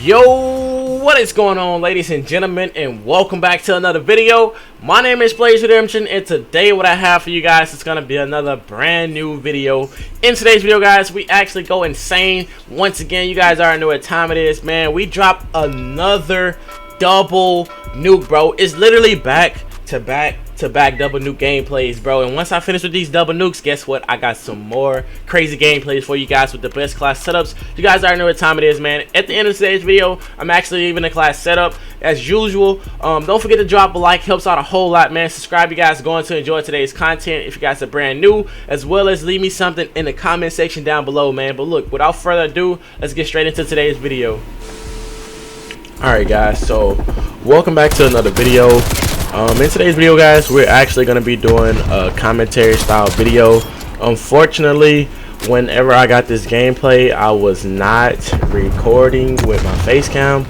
Yo, what is going on, ladies and gentlemen, and welcome back to another video. My name is Blaze Redemption, and today what I have for you guys is going to be another brand new video. In today's video, guys, we actually go insane. Once again, you guys already know what time it is, man. We dropped another double nuke, bro. It's literally back to back double nuke gameplays, bro. And once I finish with these double nukes, guess what? I got some more crazy gameplays for you guys with the best class setups. You guys already know what time it is, man. At the end of today's video, I'm actually leaving a class setup as usual. Don't forget to drop a like, helps out a whole lot, man. Subscribe, you guys are going to enjoy today's content if you guys are brand new, as well as leave me something in the comment section down below, man. But look, without further ado, let's get straight into today's video. Alright guys, so welcome back to another video. In today's video, guys, we're actually going to be doing a commentary style video. Unfortunately, whenever I got this gameplay, I was not recording with my face cam.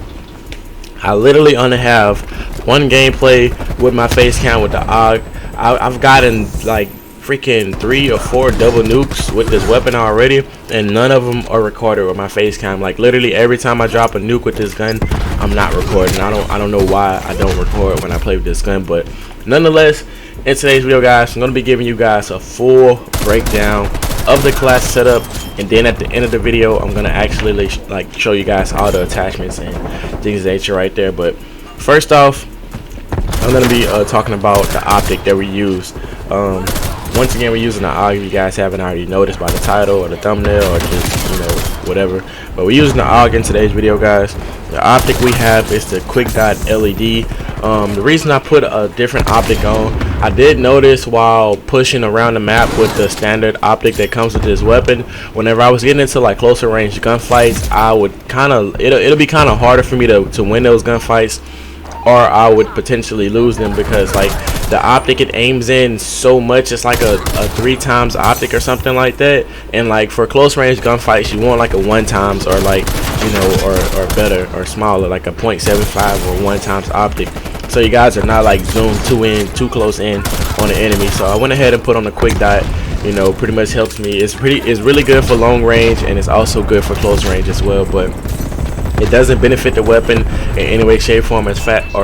I literally only have one gameplay with my face cam with the AUG. I've gotten like freaking 3 or 4 double nukes with this weapon already, and none of them are recorded with my face cam. Like literally every time I drop a nuke with this gun, I'm not recording. I don't know why I don't record when I play with this gun, but nonetheless, in today's video, guys, I'm going to be giving you guys a full breakdown of the class setup, and then at the end of the video, I'm going to actually like show you guys all the attachments and things of nature right there. But first off, I'm going to be talking about the optic that we use. Once again, we're using the AUG. If you guys haven't already noticed by the title or the thumbnail or just, you know, whatever, but we're using the AUG in today's video, guys. The optic we have is the quick dot LED. The reason I put a different optic on, I did notice while pushing around the map with the standard optic that comes with this weapon, whenever I was getting into like closer range gunfights, I would it'll be kind of harder for me to win those gunfights, or I would potentially lose them, because like the optic, it aims in so much. It's like a 3 times optic or something like that, and like for close range gunfights, you want like a 1 times, or like, you know, or better or smaller, like a 0.75 or 1 times optic, so you guys are not like zoomed too close in on the enemy. So I went ahead and put on the quick dot. You know, pretty much helps me. It's really good for long range, and it's also good for close range as well, but it doesn't benefit the weapon in any way, shape, form, or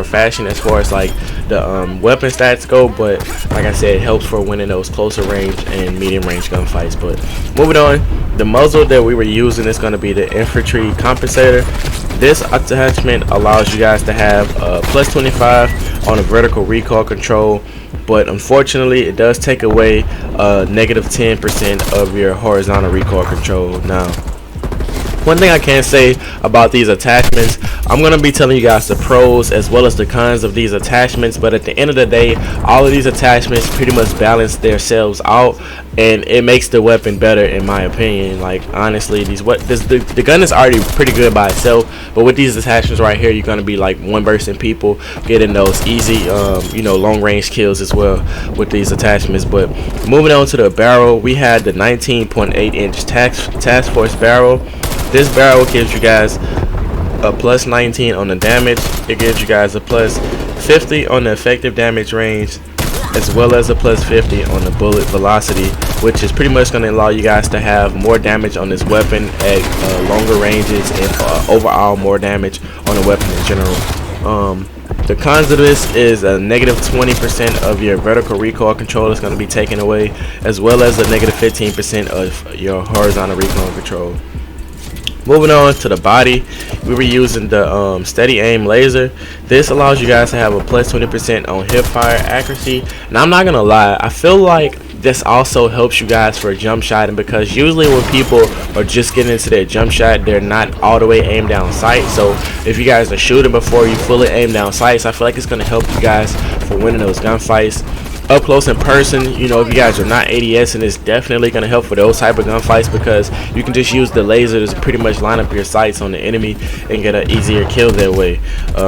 fashion as far as like the weapon stats go. But like I said, it helps for winning those closer range and medium range gunfights. But moving on, the muzzle that we were using is going to be the Infantry Compensator. This attachment allows you guys to have +25 on a vertical recoil control, but unfortunately it does take away -10% of your horizontal recoil control. Now, one thing I can say about these attachments, I'm going to be telling you guys the pros as well as the cons of these attachments, but at the end of the day, all of these attachments pretty much balance themselves out, and it makes the weapon better in my opinion. Like honestly, the gun is already pretty good by itself, but with these attachments right here, you're going to be like one-bursting people, getting those easy you know, long range kills as well with these attachments. But moving on to the barrel, we had the 19.8-inch task force barrel. This barrel gives you guys a +19 on the damage. It gives you guys a +50 on the effective damage range, as well as a +50 on the bullet velocity, which is pretty much going to allow you guys to have more damage on this weapon at longer ranges, and overall more damage on the weapon in general. The cons of this is a -20% of your vertical recoil control is going to be taken away, as well as a -15% of your horizontal recoil control. Moving on to the body, we were using the steady aim laser. This allows you guys to have a +20% on hip fire accuracy. And I'm not gonna lie, I feel like this also helps you guys for jump shotting, because usually when people are just getting into their jump shot, they're not all the way aimed down sight. So if you guys are shooting before you fully aim down sights, I feel like it's gonna help you guys for winning those gunfights. Up close in person, you know, if you guys are not ADS, and it's definitely going to help for those type of gunfights, because you can just use the laser to pretty much line up your sights on the enemy and get an easier kill that way.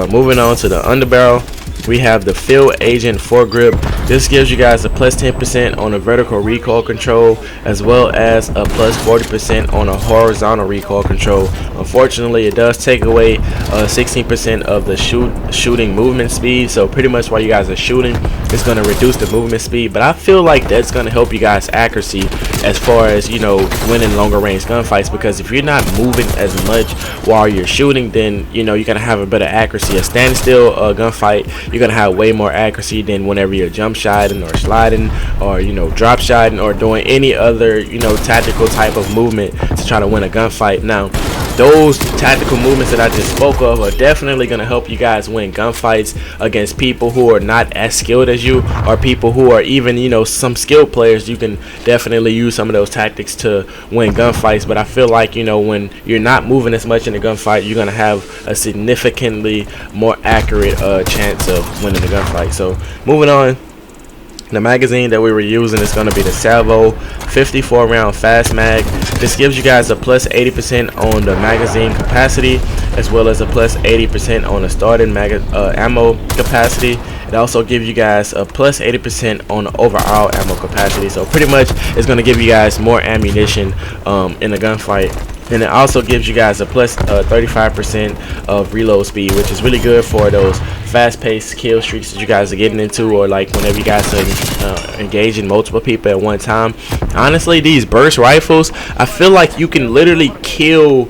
Moving on to the underbarrel, we have the Field Agent foregrip. This gives you guys a plus 10% on a vertical recoil control, as well as a plus 40% on a horizontal recoil control. Unfortunately, it does take away 16% of the shooting movement speed, so pretty much while you guys are shooting, it's going to reduce the movement speed. But I feel like that's going to help you guys accuracy as far as, you know, winning longer range gunfights, because if you're not moving as much while you're shooting, then, you know, you're going to have a better accuracy. A standstill gunfight, you're going to have way more accuracy than whenever you're jump shotting or sliding or, you know, drop shotting or doing any other, you know, tactical type of movement to try to win a gunfight. Now, those tactical movements that I just spoke of are definitely going to help you guys win gunfights against people who are not as skilled as you, or people who are even, you know, some skilled players. You can definitely use some of those tactics to win gunfights. But I feel like, you know, when you're not moving as much in a gunfight, you're going to have a significantly more accurate chance of winning the gunfight. So moving on, the magazine that we were using is going to be the Salvo 54 round fast mag. This gives you guys a plus 80% on the magazine capacity, as well as a plus 80% on the starting ammo capacity. It also gives you guys a plus 80% on the overall ammo capacity. So pretty much it's going to give you guys more ammunition in a gunfight. And it also gives you guys a plus 35% of reload speed, which is really good for those fast-paced kill streaks that you guys are getting into, or like whenever you guys are engaging multiple people at one time. Honestly, these burst rifles, I feel like you can literally kill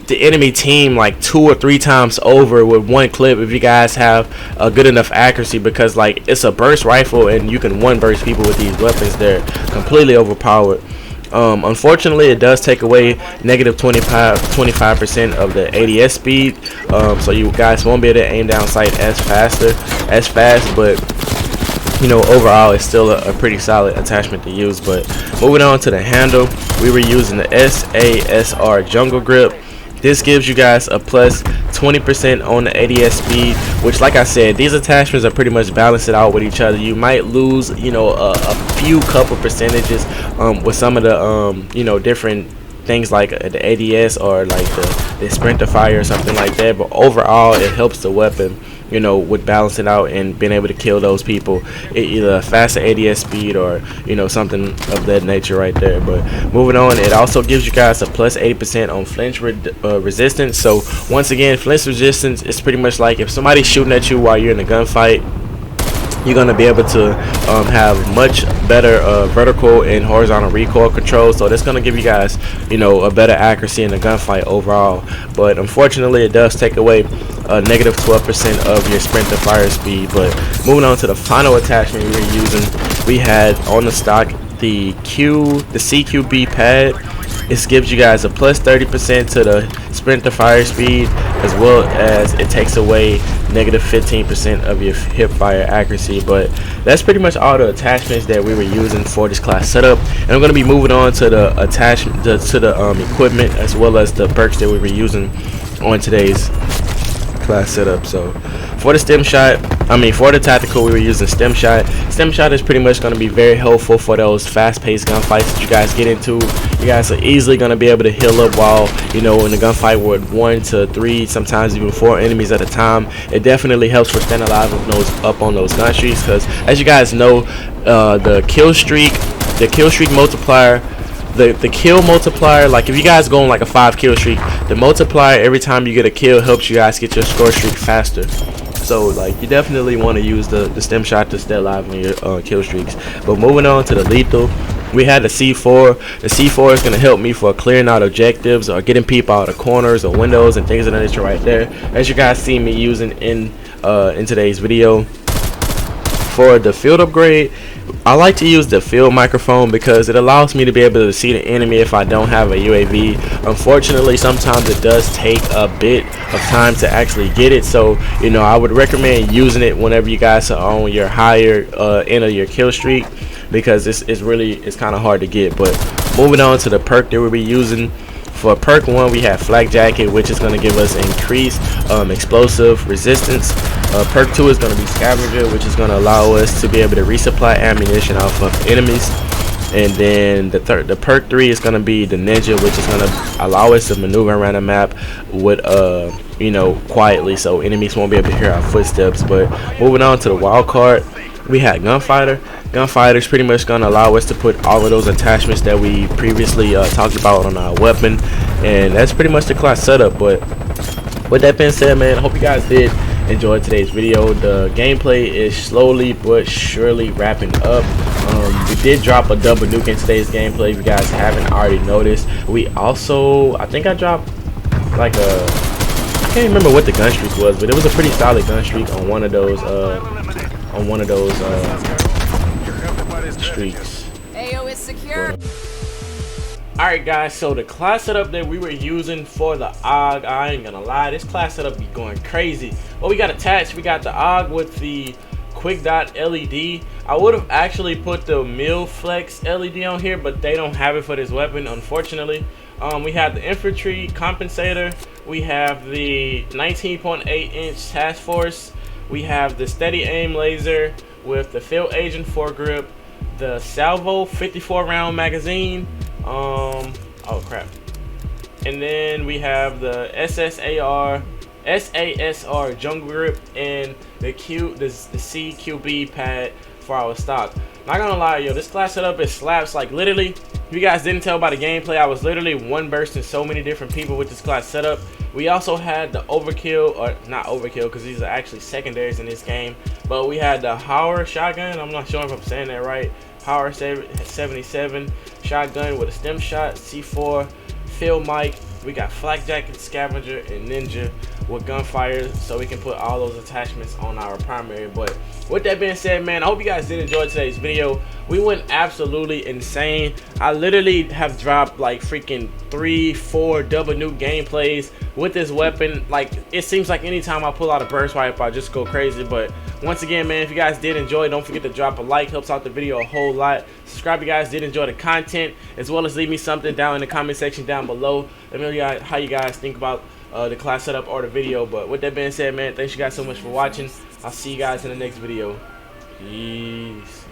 the enemy team like 2 or 3 times over with one clip if you guys have a good enough accuracy, because like it's a burst rifle and you can one burst people with these weapons. They're completely overpowered. Unfortunately, it does take away negative 25% of the ADS speed, so you guys won't be able to aim down sight as fast, but you know, overall it's still a pretty solid attachment to use. But moving on to the handle, we were using the SASR Jungle Grip. This gives you guys a plus 20% on the ADS speed, which, like I said, these attachments are pretty much balanced it out with each other. You might lose, you know, a few couple percentages with some of the you know, different things like the ADS or like the sprinter fire or something like that, but overall it helps the weapon, you know, with balancing out and being able to kill those people either faster ADS speed or, you know, something of that nature right there. But moving on, it also gives you guys a plus 80% on flinch resistance. So once again, flinch resistance is pretty much like if somebody's shooting at you while you're in a gunfight, you're going to be able to have much better vertical and horizontal recoil control. So that's going to give you guys, you know, a better accuracy in the gunfight overall. But unfortunately, it does take away negative 12% of your sprint to fire speed. But moving on to the final attachment we were using, we had on the stock the CQB pad. This gives you guys a plus 30% to the sprint to fire speed, as well as it takes away negative 15% of your hip fire accuracy. But that's pretty much all the attachments that we were using for this class setup. And I'm going to be moving on to the attachment to the equipment, as well as the perks that we were using on today's class setup. So for the for the tactical, we were using stem shot. Stem shot is pretty much going to be very helpful for those fast-paced gunfights that you guys get into. You guys are easily going to be able to heal up while, you know, in the gunfight with 1 to 3, sometimes even 4 enemies at a time. It definitely helps for staying alive up on those gun streaks, because as you guys know, the kill streak multiplier, the kill multiplier, like if you guys go on like a 5 kill streak, the multiplier every time you get a kill helps you guys get your score streak faster. So like you definitely want to use the stem shot to stay alive on your kill streaks. But moving on to the lethal, we had the C4. The C4 is going to help me for clearing out objectives or getting people out of corners or windows and things of that nature right there, as you guys see me using in today's video. For the field upgrade, I like to use the field microphone because it allows me to be able to see the enemy if I don't have a UAV. Unfortunately, sometimes it does take a bit of time to actually get it, so you know, I would recommend using it whenever you guys are on your higher end of your kill streak, because it's kind of hard to get. But moving on to the perk that we'll be using. For perk 1, we have Flak Jacket, which is going to give us increased explosive resistance. Perk 2 is going to be Scavenger, which is going to allow us to be able to resupply ammunition off of enemies. And then the perk 3 is gonna be the ninja, which is gonna allow us to maneuver around the map with you know, quietly, so enemies won't be able to hear our footsteps. But moving on to the wild card, we had gunfighter. Gunfighter is pretty much gonna allow us to put all of those attachments that we previously talked about on our weapon, and that's pretty much the class setup. But with that being said, man, I hope you guys did enjoy today's video. The gameplay is slowly but surely wrapping up. We did drop a double nuke in today's gameplay, if you guys haven't already noticed. We also, I think I dropped like a, I can't remember what the gun streak was, but it was a pretty solid gun streak on one of those streaks. AO is secure. Alright guys, so the class setup that we were using for the AUG, I ain't gonna lie, this class setup be going crazy. What we got attached, we got the AUG with the quick dot LED. I would have actually put the Mil Flex LED on here, but they don't have it for this weapon, unfortunately. We have the Infantry Compensator, we have the 19.8-inch Task Force, we have the Steady Aim Laser with the Field Agent foregrip, the Salvo 54 round magazine, oh crap, and then we have the SASR jungle grip and the CQB pad for our stock. Not gonna lie, yo, this class setup is slaps. Like literally, if you guys didn't tell by the gameplay, I was literally one bursting so many different people with this class setup. We also had the overkill, or not overkill because these are actually secondaries in this game, but we had the Hauer shotgun. I'm not sure if I'm saying that right. Hauer 77 shotgun with a stem shot, C4, field mic. We got flak jacket, scavenger, and ninja with gunfire, so we can put all those attachments on our primary. But with that being said, man, I hope you guys did enjoy today's video. We went absolutely insane. I literally have dropped like freaking 3-4 double nuke gameplays with this weapon. Like, it seems like anytime I pull out a burst wipe, I just go crazy. But once again, man, if you guys did enjoy, don't forget to drop a like. Helps out the video a whole lot. Subscribe if you guys did enjoy the content, as well as leave me something down in the comment section down below. Let me know how you guys think about the class setup or the video. But with that being said, man, thanks you guys so much for watching. I'll see you guys in the next video. Peace.